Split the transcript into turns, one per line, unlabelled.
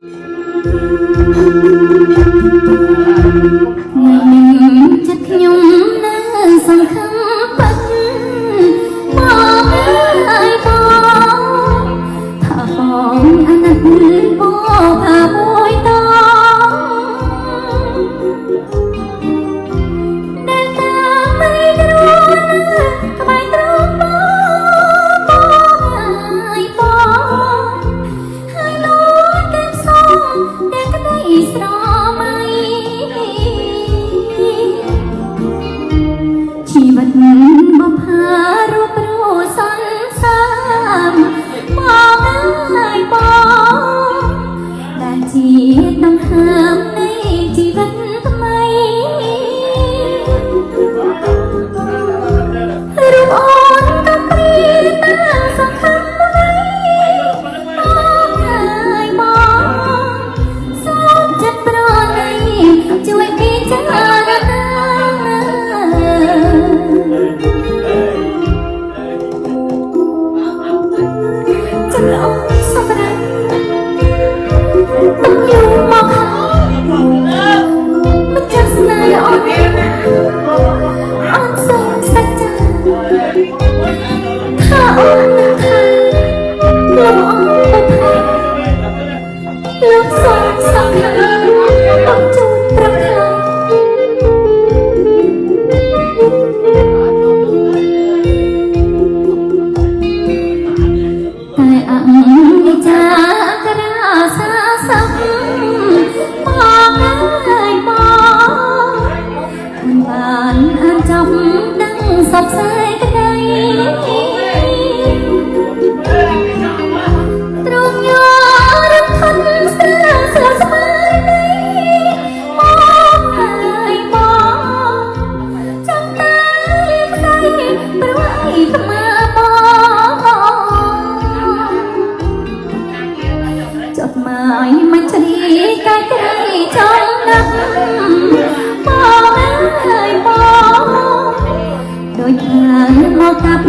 ចិត្តខ្ញុំនៅសង្ឃឹមបាត់បងអើយបងថាបងអាណិតបងផាមួយតដែលតាមមិនរួនក្បែរត្រង់បងអើយបងហើយលួចតែសូមតែក្តីស្រមៃជីវិតបផារូបរស់សន្សាមបងអើយបងដែលជាដង្ហើមនៃជីវិតថ្មីរូបអូនក៏ព្រាតាសង្ឃឹមបងអើយបងសូមចិត្តប្រណីជួយពិចារណាចំអកសម្រាប់មិនយូរមកហើយមិនចាំស្នេហ៍អូនសូមសច្ចាថាអូននឹងថែលោកអូនទៅថែលោកសូមសង្ឃឹមអូនជួនប្រឹកហើយតែអង្ចាក្រាសាសឹកបងអើយបងបានអានចាប់ដឹងសពស្អែកក្ដីទ្រង់ញ័ររំខិនស្រាស្លាប់ស្បាយបងអើយបងចាំតែលៀងស្អីព្រោះអីថ្មើបងចត់ម៉ាយមិនជ្រីកាយក្រៃចំណាប់បងអើយបងដូចថាមកកាប់